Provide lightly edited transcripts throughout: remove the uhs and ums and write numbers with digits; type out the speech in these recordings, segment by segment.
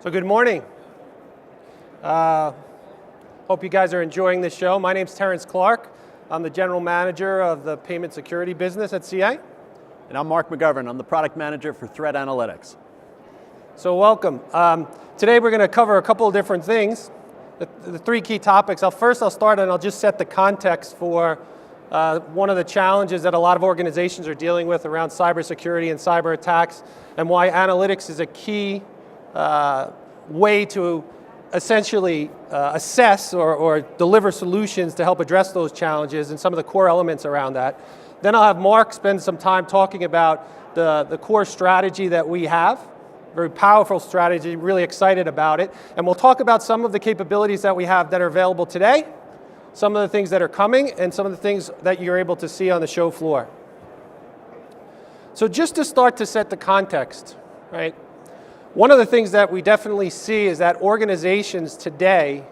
So good morning. Hope you guys are enjoying this show. My name's Terrence. I'm the general manager of the payment security business at CA. And I'm Mark McGovern. I'm the product manager for threat analytics. So welcome. Today we're going to cover a couple of different things. The three key topics. First I'll start and I'll just set the context for one of the challenges that a lot of organizations are dealing with around cybersecurity and cyber attacks, and why analytics is a key way to essentially assess or deliver solutions to help address those challenges and some of the core elements around that. Then I'll have Mark spend some time talking about the core strategy that we have. Very powerful strategy, really excited about it. And we'll talk about some of the capabilities that we have that are available today, some of the things that are coming, and some of the things that you're able to see on the show floor. So just to start to set the context, right? One of the things that we definitely see is that organizations today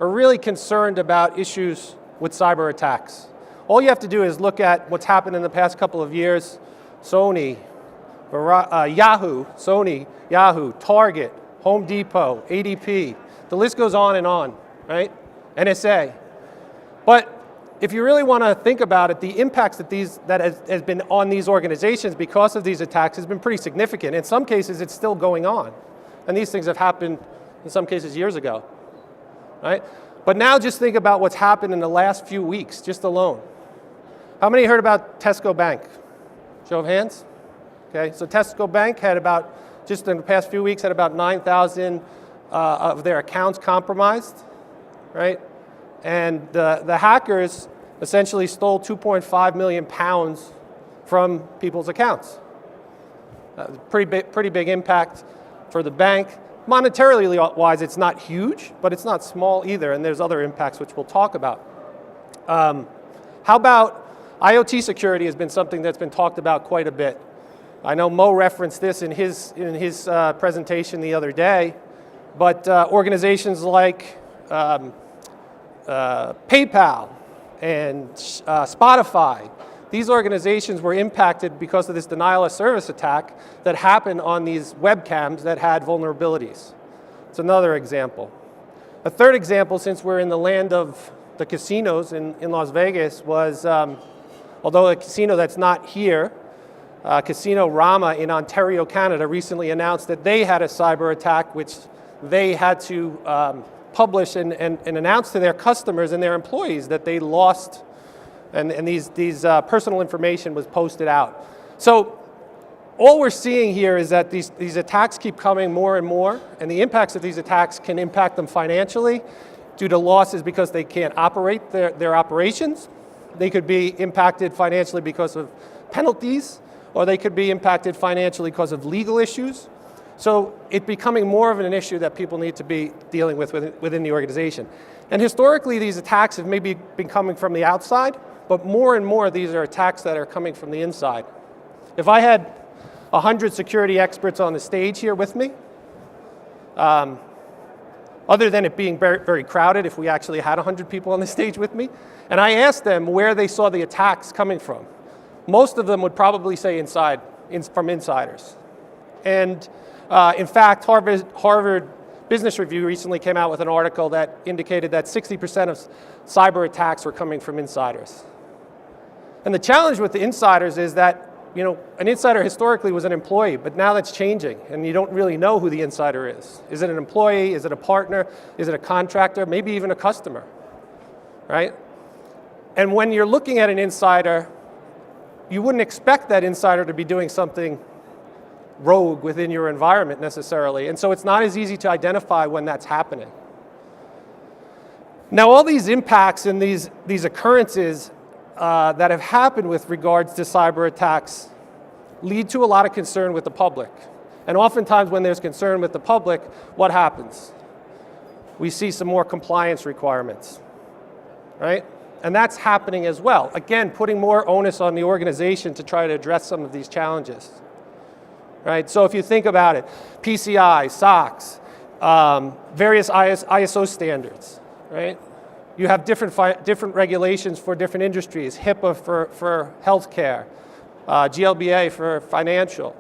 are really concerned about issues with cyber attacks. All you have to do is look at what's happened in the past couple of years. Sony, Yahoo, Target, Home Depot, ADP. The list goes on and on, right? NSA. But if you really want to think about it, the impacts that has been on these organizations because of these attacks has been pretty significant. In some cases, it's still going on. And these things have happened, in some cases, years ago, right? But now just think about what's happened in the last few weeks, just alone. How many heard about Tesco Bank? Show of hands? Okay, so Tesco Bank had about, just in the past few weeks, had about 9,000 of their accounts compromised, right? And the hackers essentially stole 2.5 million pounds from people's accounts. Pretty big impact for the bank. Monetarily wise, it's not huge, but it's not small either, and there's other impacts which we'll talk about. How about IoT security has been something that's been talked about quite a bit. I know Mo referenced this in his presentation the other day, but organizations like PayPal and Spotify, these organizations were impacted because of this denial of service attack that happened on these webcams that had vulnerabilities. It's another example. A third example, since we're in the land of the casinos in Las Vegas, was, although a casino that's not here, Casino Rama in Ontario, Canada, recently announced that they had a cyber attack which they had to publish and announce to their customers and their employees that they lost, and these personal information was posted out. So all we're seeing here is that these attacks keep coming more and more, and the impacts of these attacks can impact them financially due to losses because they can't operate their operations. They could be impacted financially because of penalties, or they could be impacted financially because of legal issues. So it's becoming more of an issue that people need to be dealing with within the organization. And historically, these attacks have maybe been coming from the outside, but more and more these are attacks that are coming from the inside. If I had 100 security experts on the stage here with me, other than it being very, very crowded, if we actually had 100 people on the stage with me, and I asked them where they saw the attacks coming from, most of them would probably say from insiders. And in fact, Harvard Business Review recently came out with an article that indicated that 60% of cyber attacks were coming from insiders. And the challenge with the insiders is that, you know, an insider historically was an employee, but now that's changing, and you don't really know who the insider is. Is it an employee? Is it a partner? Is it a contractor? Maybe even a customer, right? And when you're looking at an insider, you wouldn't expect that insider to be doing something rogue within your environment necessarily. And so it's not as easy to identify when that's happening. Now, all these impacts and these occurrences that have happened with regards to cyber attacks lead to a lot of concern with the public. And oftentimes when there's concern with the public, what happens? We see some more compliance requirements, right? And that's happening as well. Again, putting more onus on the organization to try to address some of these challenges. Right? So if you think about it, PCI, SOX, various ISO standards, right? You have different regulations for different industries, HIPAA for healthcare, GLBA for financial,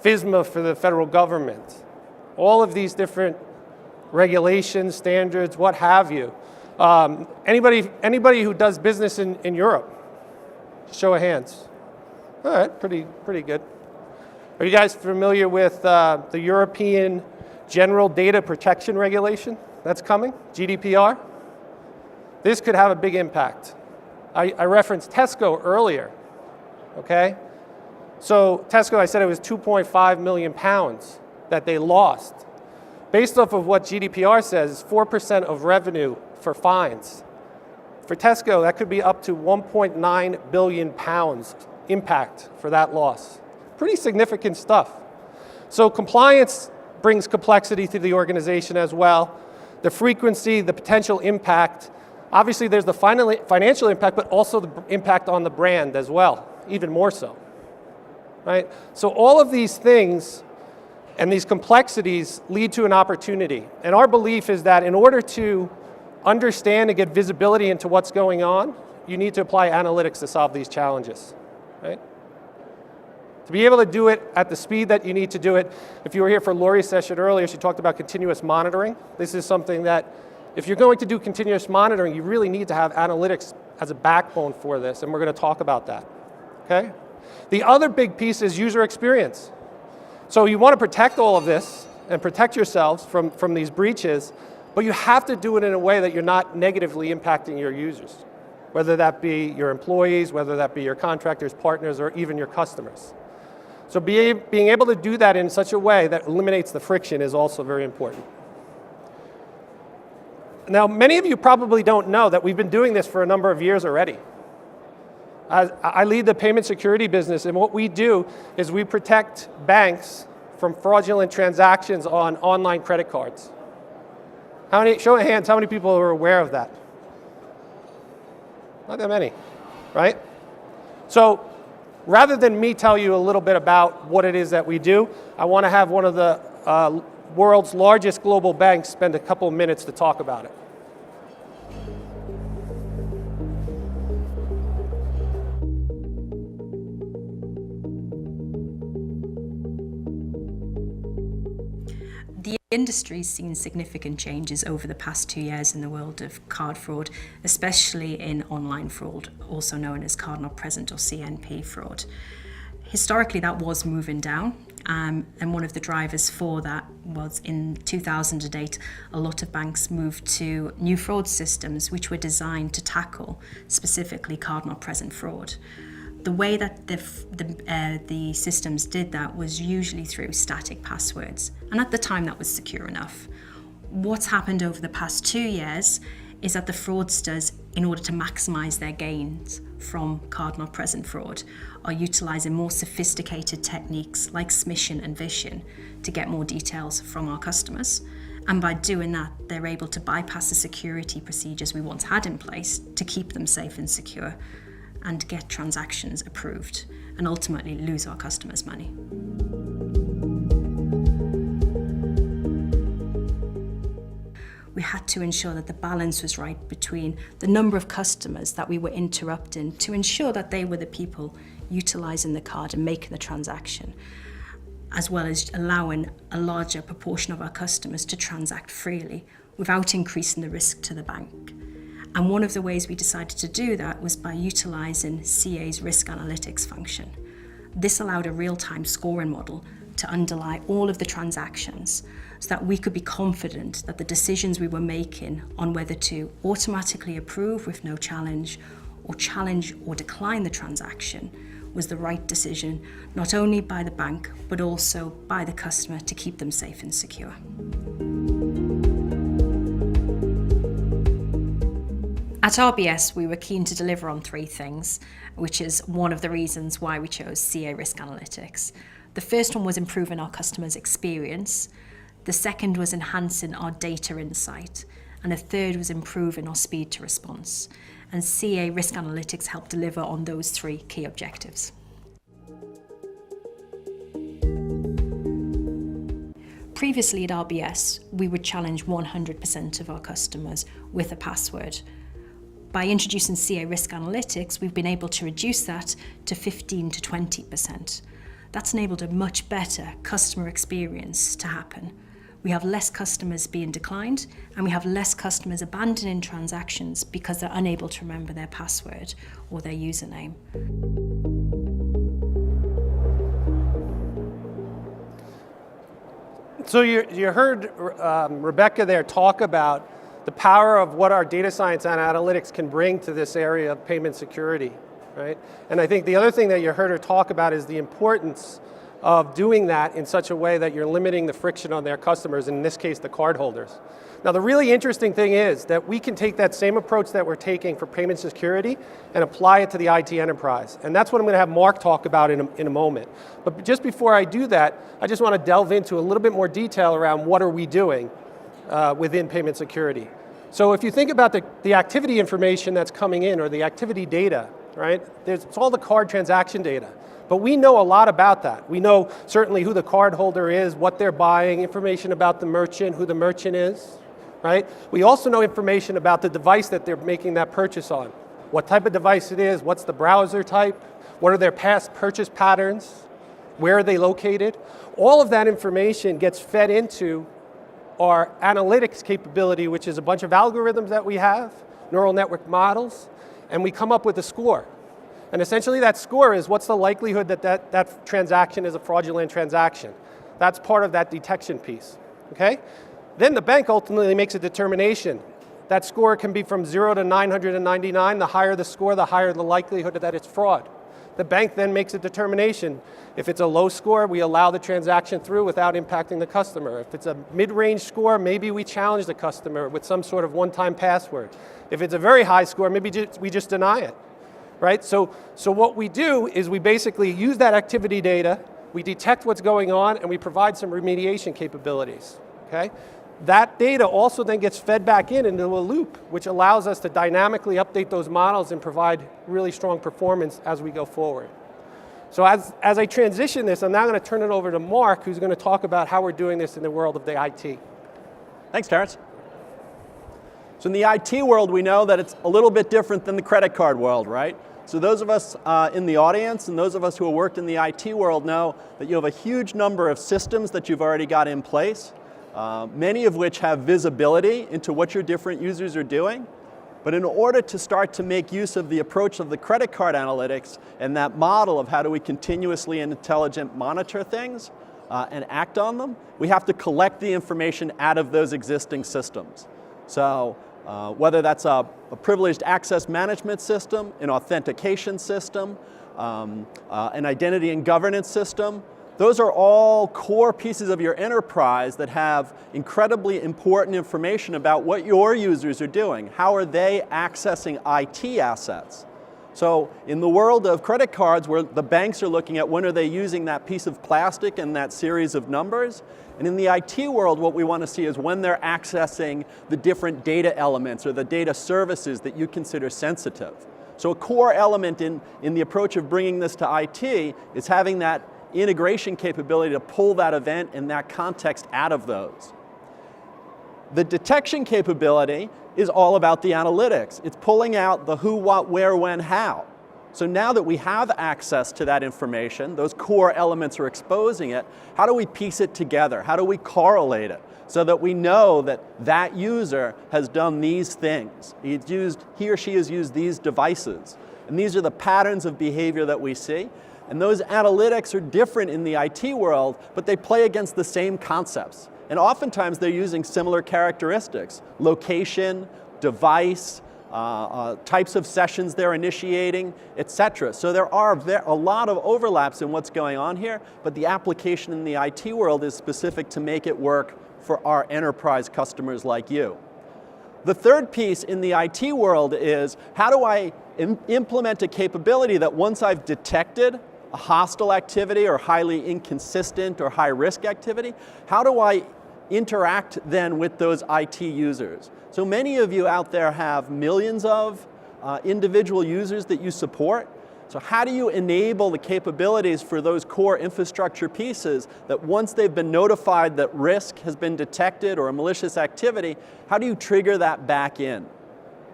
FISMA for the federal government, all of these different regulations, standards, what have you. Anybody who does business in Europe? Show of hands. All right, pretty good. Are you guys familiar with the European General Data Protection Regulation that's coming, GDPR? This could have a big impact. I referenced Tesco earlier, okay? So Tesco, I said it was 2.5 million pounds that they lost. Based off of what GDPR says, 4% of revenue for fines. For Tesco, that could be up to 1.9 billion pounds impact for that loss. Pretty significant stuff. So compliance brings complexity to the organization as well. The frequency, the potential impact. Obviously, there's the financial impact, but also the impact on the brand as well, even more so. Right? So all of these things and these complexities lead to an opportunity. And our belief is that in order to understand and get visibility into what's going on, you need to apply analytics to solve these challenges. Right? To be able to do it at the speed that you need to do it, if you were here for Lori's session earlier, she talked about continuous monitoring. This is something that, if you're going to do continuous monitoring, you really need to have analytics as a backbone for this, and we're going to talk about that. Okay? The other big piece is user experience. So you want to protect all of this and protect yourselves from these breaches, but you have to do it in a way that you're not negatively impacting your users, whether that be your employees, whether that be your contractors, partners, or even your customers. So being able to do that in such a way that eliminates the friction is also very important. Now, many of you probably don't know that we've been doing this for a number of years already. I lead the payment security business, and what we do is we protect banks from fraudulent transactions on online credit cards. Show of hands, how many people are aware of that? Not that many, right? So rather than me tell you a little bit about what it is that we do, I want to have one of the world's largest global banks spend a couple of minutes to talk about it. The industry's seen significant changes over the past 2 years in the world of card fraud, especially in online fraud, also known as card not present or CNP fraud. Historically, that was moving down, and one of the drivers for that was in 2008, a lot of banks moved to new fraud systems which were designed to tackle specifically card not present fraud. The way that the systems did that was usually through static passwords, and at the time that was secure enough. What's happened over the past 2 years is that the fraudsters, in order to maximize their gains from card not present fraud, are utilizing more sophisticated techniques like smishing and vishing to get more details from our customers. And by doing that, they're able to bypass the security procedures we once had in place to keep them safe and secure, and get transactions approved, and ultimately lose our customers' money. We had to ensure that the balance was right between the number of customers that we were interrupting to ensure that they were the people utilising the card and making the transaction, as well as allowing a larger proportion of our customers to transact freely without increasing the risk to the bank. And one of the ways we decided to do that was by utilising CA's risk analytics function. This allowed a real-time scoring model to underlie all of the transactions so that we could be confident that the decisions we were making on whether to automatically approve with no challenge or decline the transaction was the right decision, not only by the bank, but also by the customer to keep them safe and secure. At RBS, we were keen to deliver on 3 things, which is one of the reasons why we chose CA Risk Analytics. The first one was improving our customers' experience. The second was enhancing our data insight. And the third was improving our speed to response. And CA Risk Analytics helped deliver on those 3 key objectives. Previously at RBS, we would challenge 100% of our customers with a password. By introducing CA Risk Analytics, we've been able to reduce that to 15 to 20%. That's enabled a much better customer experience to happen. we have less customers being declined, and we have less customers abandoning transactions because they're unable to remember their password or their username. So you heard Rebecca there talk about the power of what our data science and analytics can bring to this area of payment security, right? And I think the other thing that you heard her talk about is the importance of doing that in such a way that you're limiting the friction on their customers, in this case, the cardholders. Now, the really interesting thing is that we can take that same approach that we're taking for payment security and apply it to the IT enterprise. And that's what I'm going to have Mark talk about in a moment. But just before I do that, I just want to delve into a little bit more detail around what are we doing within payment security. So if you think about the activity information that's coming in, or the activity data, right? It's all the card transaction data. But we know a lot about that. We know certainly who the cardholder is, what they're buying, information about the merchant, who the merchant is, right? We also know information about the device that they're making that purchase on. What type of device it is, what's the browser type, what are their past purchase patterns, where are they located? All of that information gets fed into our analytics capability, which is a bunch of algorithms that we have, neural network models, and we come up with a score. And essentially that score is what's the likelihood that transaction is a fraudulent transaction. That's part of that detection piece, okay? Then the bank ultimately makes a determination. That score can be from 0 to 999. The higher the score, the higher the likelihood that it's fraud. The bank then makes a determination. If it's a low score, we allow the transaction through without impacting the customer. If it's a mid-range score, maybe we challenge the customer with some sort of one-time password. If it's a very high score, maybe we just deny it. Right? So what we do is we basically use that activity data, we detect what's going on, and we provide some remediation capabilities. Okay? That data also then gets fed back into a loop, which allows us to dynamically update those models and provide really strong performance as we go forward. So as I transition this, I'm now going to turn it over to Mark, who's going to talk about how we're doing this in the world of the IT. Thanks, Terrence. So in the IT world, we know that it's a little bit different than the credit card world, right? So those of us in the audience and those of us who have worked in the IT world know that you have a huge number of systems that you've already got in place, many of which have visibility into what your different users are doing. But in order to start to make use of the approach of the credit card analytics and that model of how do we continuously and intelligent monitor things and act on them, we have to collect the information out of those existing systems. So whether that's a privileged access management system, an authentication system, an identity and governance system, those are all core pieces of your enterprise that have incredibly important information about what your users are doing. How are they accessing IT assets? So in the world of credit cards, where the banks are looking at when are they using that piece of plastic and that series of numbers, and in the IT world, what we want to see is when they're accessing the different data elements or the data services that you consider sensitive. So a core element in the approach of bringing this to IT is having that integration capability to pull that event and that context out of those. The detection capability is all about the analytics. It's pulling out the who, what, where, when, how. So now that we have access to that information, those core elements are exposing it, how do we piece it together? How do we correlate it so that we know that that user has done these things? He or she has used these devices. And these are the patterns of behavior that we see. And those analytics are different in the IT world, but they play against the same concepts. And oftentimes they're using similar characteristics: location, device, types of sessions they're initiating, etc. So there are a lot of overlaps in what's going on here, but the application in the IT world is specific to make it work for our enterprise customers like you. The third piece in the IT world is how do I implement a capability that once I've detected a hostile activity or highly inconsistent or high risk activity, how do I interact then with those IT users? So many of you out there have millions of individual users that you support. So how do you enable the capabilities for those core infrastructure pieces that once they've been notified that risk has been detected or a malicious activity, how do you trigger that back in?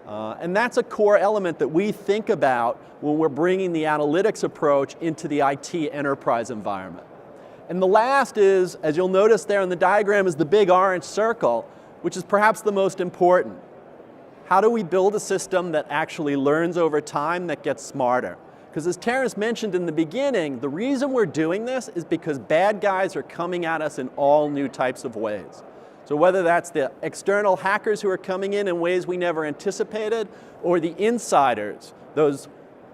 And that's a core element that we think about when we're bringing the analytics approach into the IT enterprise environment. And the last is, as you'll notice there in the diagram, is the big orange circle, which is perhaps the most important. How do we build a system that actually learns over time, that gets smarter? Because as Terrence mentioned in the beginning, the reason we're doing this is because bad guys are coming at us in all new types of ways. So whether that's the external hackers who are coming in ways we never anticipated, or the insiders, those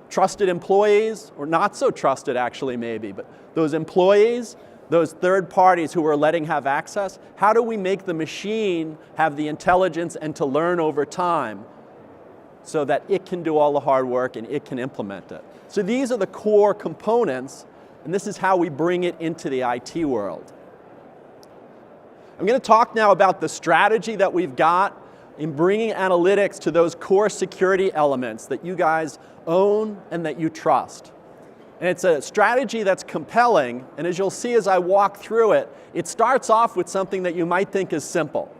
trusted employees, or not so trusted actually maybe, but those employees, those third parties who we're letting have access, how do we make the machine have the intelligence and to learn over time so that it can do all the hard work and it can implement it? So these are the core components, and this is how we bring it into the IT world. I'm going to talk now about the strategy that we've got in bringing analytics to those core security elements that you guys own and that you trust. And it's a strategy that's compelling, and as you'll see as I walk through it, it starts off with something that you might think is simple.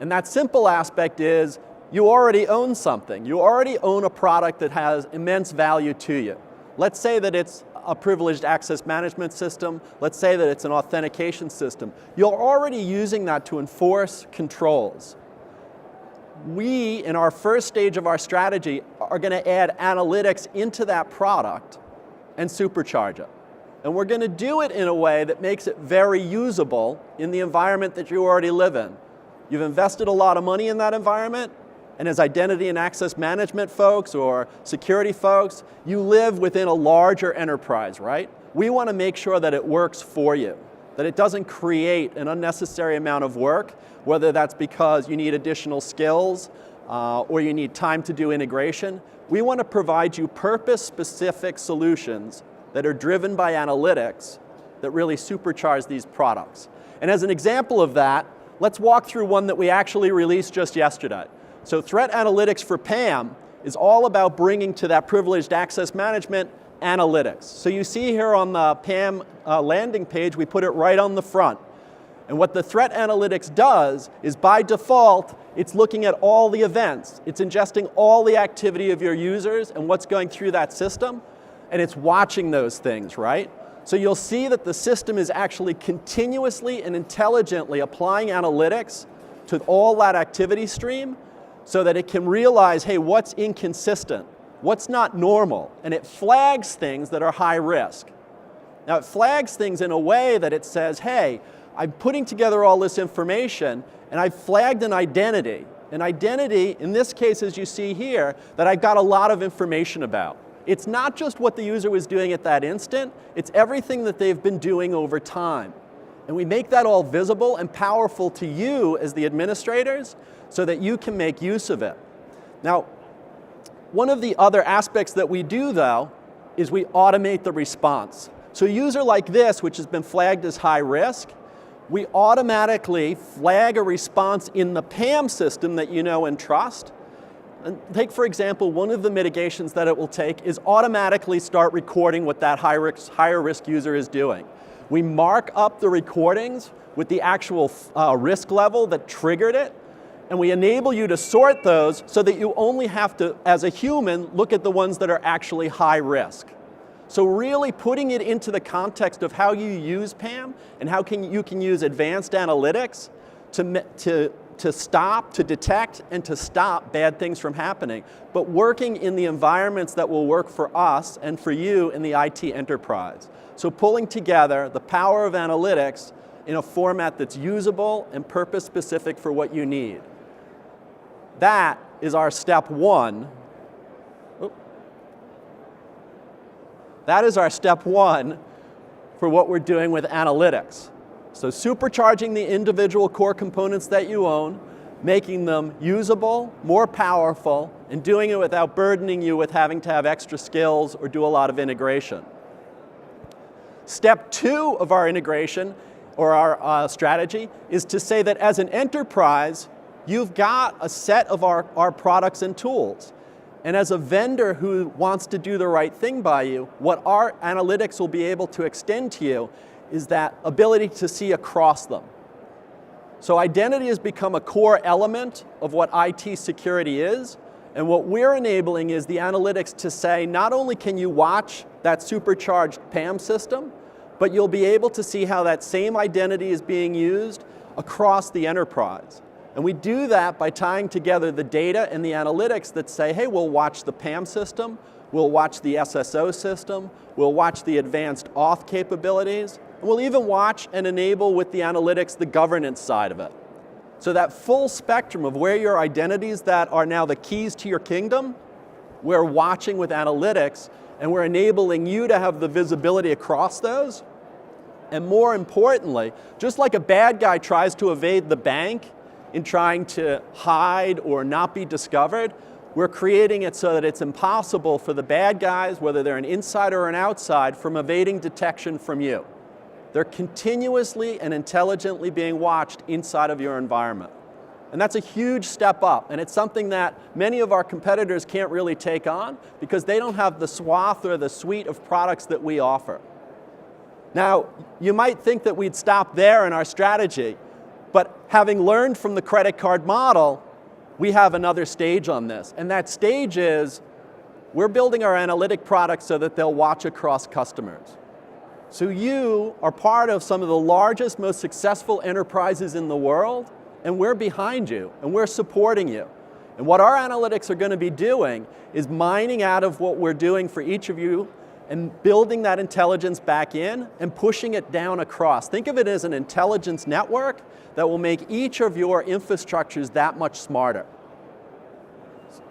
And that simple aspect is you already own something. You already own a product that has immense value to you. Let's say that it's a privileged access management system. Let's say that it's an authentication system. You're already using that to enforce controls. We, in our first stage of our strategy, are going to add analytics into that product and supercharge it. And we're going to do it in a way that makes it very usable in the environment that you already live in. You've invested a lot of money in that environment, and as identity and access management folks or security folks, you live within a larger enterprise, right? We want to make sure that it works for you, that it doesn't create an unnecessary amount of work, whether that's because you need additional skills or you need time to do integration. We want to provide you purpose-specific solutions that are driven by analytics that really supercharge these products. And as an example of that, let's walk through one that we actually released just yesterday. So Threat Analytics for PAM is all about bringing to that privileged access management analytics. So you see here on the PAM landing page, we put it right on the front. And what the Threat Analytics does is by default, it's looking at all the events. It's ingesting all the activity of your users and what's going through that system, and it's watching those things, right? So you'll see that the system is actually continuously and intelligently applying analytics to all that activity stream so that it can realize, hey, what's inconsistent? What's not normal? And it flags things that are high risk. Now, it flags things in a way that it says, hey, I'm putting together all this information, and I've flagged an identity. An identity, in this case, as you see here, that I've got a lot of information about. It's not just what the user was doing at that instant, it's everything that they've been doing over time. And we make that all visible and powerful to you as the administrators so that you can make use of it. Now, one of the other aspects that we do, though, is we automate the response. So a user like this, which has been flagged as high risk, we automatically flag a response in the PAM system that you know and trust. And take, for example, one of the mitigations that it will take is automatically start recording what that higher risk user is doing. We mark up the recordings with the actual risk level that triggered it, and we enable you to sort those so that you only have to, as a human, look at the ones that are actually high risk. So really putting it into the context of how you use PAM and how you can use advanced analytics to stop, to detect, and to stop bad things from happening, but working in the environments that will work for us and for you in the IT enterprise. So pulling together the power of analytics in a format that's usable and purpose-specific for what you need. That is our step one. That is our step one for what we're doing with analytics. So supercharging the individual core components that you own, making them usable, more powerful, and doing it without burdening you with having to have extra skills or do a lot of integration. Step two of our integration, or our strategy, is to say that as an enterprise, you've got a set of our products and tools. And as a vendor who wants to do the right thing by you, what our analytics will be able to extend to you is that ability to see across them. So identity has become a core element of what IT security is, and what we're enabling is the analytics to say, not only can you watch that supercharged PAM system, but you'll be able to see how that same identity is being used across the enterprise. And we do that by tying together the data and the analytics that say, hey, we'll watch the PAM system, we'll watch the SSO system, we'll watch the advanced auth capabilities, and we'll even watch and enable with the analytics the governance side of it. So that full spectrum of where your identities that are now the keys to your kingdom, we're watching with analytics, and we're enabling you to have the visibility across those. And more importantly, just like a bad guy tries to evade the bank in trying to hide or not be discovered, we're creating it so that it's impossible for the bad guys, whether they're an insider or an outside, from evading detection from you. They're continuously and intelligently being watched inside of your environment. And that's a huge step up, and it's something that many of our competitors can't really take on because they don't have the swath or the suite of products that we offer. Now, you might think that we'd stop there in our strategy, but having learned from the credit card model, we have another stage on this. And that stage is we're building our analytic products so that they'll watch across customers. So you are part of some of the largest, most successful enterprises in the world, and we're behind you, and we're supporting you. And what our analytics are going to be doing is mining out of what we're doing for each of you and building that intelligence back in and pushing it down across. Think of it as an intelligence network that will make each of your infrastructures that much smarter.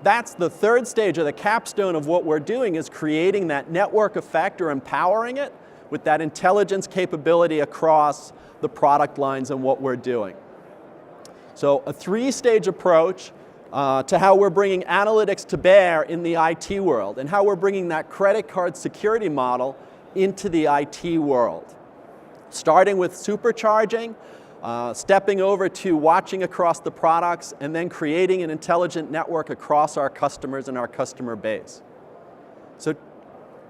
That's the third stage, or the capstone of what we're doing, is creating that network effect or empowering it with that intelligence capability across the product lines and what we're doing. So a three-stage approach to how we're bringing analytics to bear in the IT world and how we're bringing that credit card security model into the IT world. Starting with supercharging, stepping over to watching across the products, and then creating an intelligent network across our customers and our customer base. So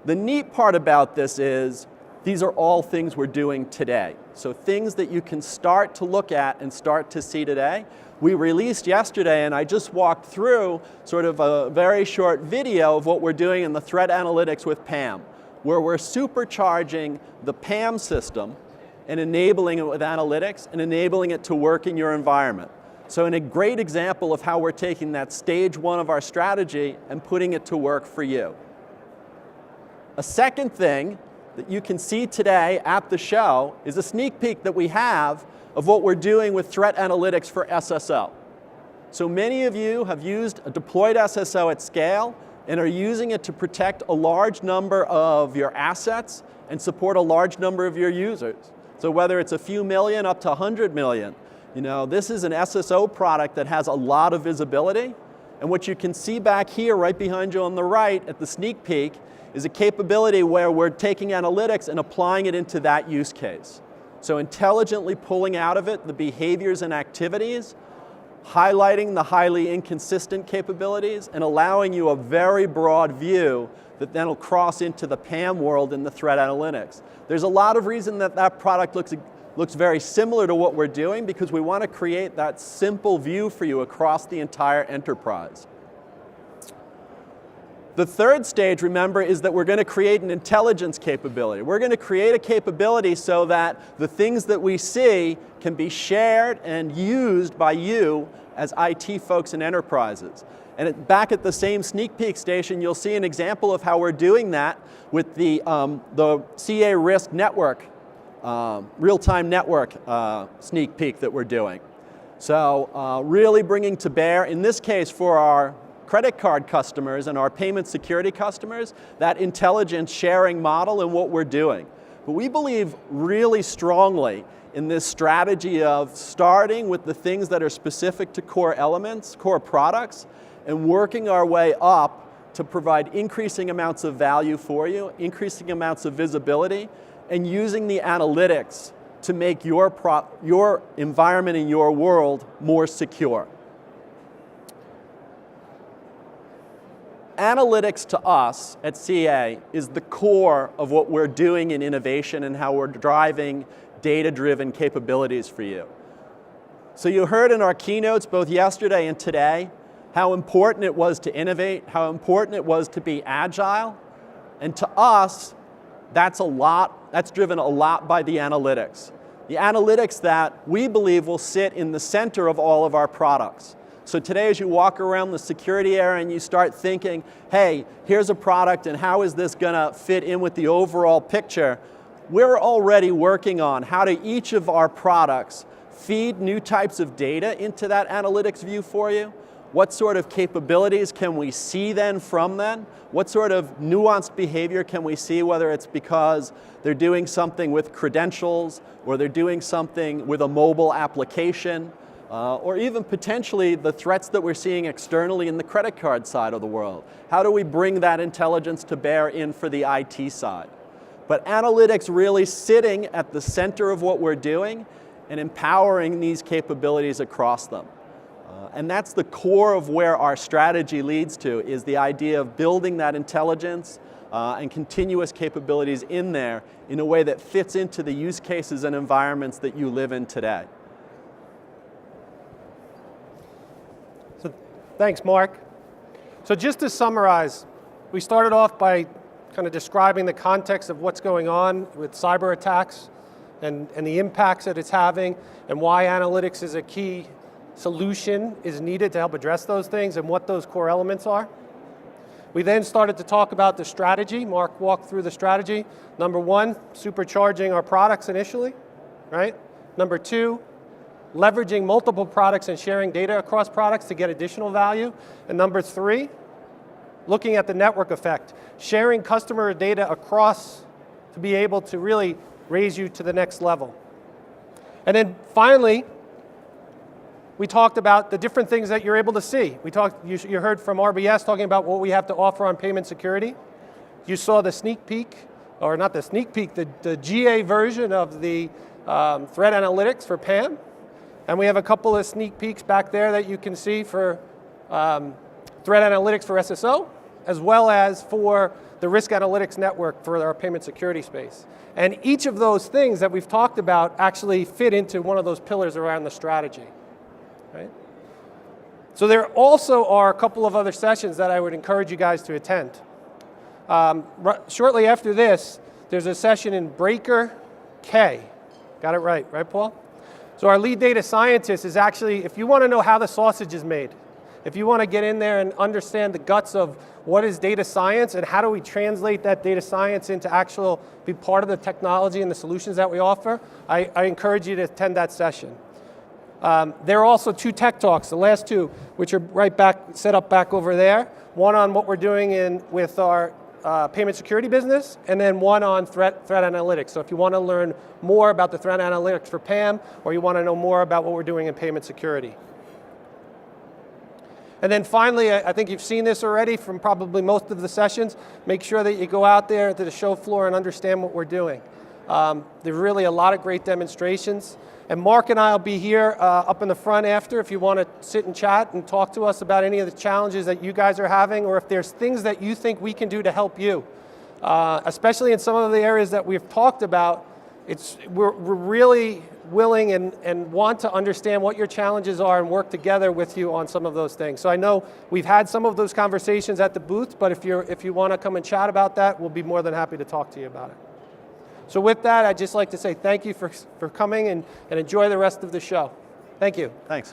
the neat part about this is these are all things we're doing today. So things that you can start to look at and start to see today. We released yesterday, and I just walked through sort of a very short video of what we're doing in the threat analytics with PAM, where we're supercharging the PAM system and enabling it with analytics and enabling it to work in your environment. So in a great example of how we're taking that stage one of our strategy and putting it to work for you. A second thing that you can see today at the show is a sneak peek that we have of what we're doing with threat analytics for SSO. So many of you have used a deployed SSO at scale and are using it to protect a large number of your assets and support a large number of your users. So whether it's a few million up to 100 million, this is an SSO product that has a lot of visibility. And what you can see back here right behind you on the right at the sneak peek is a capability where we're taking analytics and applying it into that use case. So intelligently pulling out of it the behaviors and activities, highlighting the highly inconsistent capabilities, and allowing you a very broad view that then will cross into the PAM world in the threat analytics. There's a lot of reason that that product looks very similar to what we're doing because we want to create that simple view for you across the entire enterprise. The third stage, remember, is that we're going to create an intelligence capability. We're going to create a capability so that the things that we see can be shared and used by you as IT folks and enterprises. And back at the same sneak peek station, you'll see an example of how we're doing that with the CA Risk Network, real-time network sneak peek that we're doing. So really bringing to bear, in this case for our credit card customers and our payment security customers, that intelligence sharing model and what we're doing. But we believe really strongly in this strategy of starting with the things that are specific to core elements, core products, and working our way up to provide increasing amounts of value for you, increasing amounts of visibility, and using the analytics to make your environment and your world more secure. Analytics to us at CA is the core of what we're doing in innovation and how we're driving data-driven capabilities for you. So you heard in our keynotes both yesterday and today how important it was to innovate, how important it was to be agile. And to us, That's driven a lot by the analytics. The analytics that we believe will sit in the center of all of our products. So today as you walk around the security area and you start thinking, hey, here's a product and how is this going to fit in with the overall picture, we're already working on how do each of our products feed new types of data into that analytics view for you. What sort of capabilities can we see then from them? What sort of nuanced behavior can we see, whether it's because they're doing something with credentials, or they're doing something with a mobile application, or even potentially the threats that we're seeing externally in the credit card side of the world. How do we bring that intelligence to bear in for the IT side? But analytics really sitting at the center of what we're doing and empowering these capabilities across them. And that's the core of where our strategy leads to, is the idea of building that intelligence and continuous capabilities in there in a way that fits into the use cases and environments that you live in today. So, thanks, Mark. So just to summarize, we started off by kind of describing the context of what's going on with cyber attacks and the impacts that it's having, and why analytics is a key solution is needed to help address those things and what those core elements are. We then started to talk about the strategy. Mark walked through the strategy. Number one, supercharging our products initially, right? Number two, leveraging multiple products and sharing data across products to get additional value. And number three, looking at the network effect, sharing customer data across to be able to really raise you to the next level. And then finally, we talked about the different things that you're able to see. You heard from RBS talking about what we have to offer on payment security. You saw the sneak peek, or not the sneak peek, the GA version of the threat analytics for PAM. And we have a couple of sneak peeks back there that you can see for threat analytics for SSO, as well as for the risk analytics network for our payment security space. And each of those things that we've talked about actually fit into one of those pillars around the strategy. Right? So there also are a couple of other sessions that I would encourage you guys to attend. Shortly after this, there's a session in Breaker K. Got it right, Paul? So our lead data scientist is actually, if you want to know how the sausage is made, if you want to get in there and understand the guts of what is data science and how do we translate that data science into actual, be part of the technology and the solutions that we offer, I encourage you to attend that session. There are also two tech talks, the last two, which are right back, set up back over there. One on what we're doing with our payment security business, and then one on threat analytics. So if you want to learn more about the threat analytics for PAM, or you want to know more about what we're doing in payment security. And then finally, I think you've seen this already from probably most of the sessions, make sure that you go out there to the show floor and understand what we're doing. There's really a lot of great demonstrations. And Mark and I will be here up in the front after if you want to sit and chat and talk to us about any of the challenges that you guys are having, or if there's things that you think we can do to help you. Especially in some of the areas that we've talked about, we're really willing and want to understand what your challenges are and work together with you on some of those things. So I know we've had some of those conversations at the booth, but if you want to come and chat about that, we'll be more than happy to talk to you about it. So with that, I'd just like to say thank you for coming and enjoy the rest of the show. Thank you. Thanks.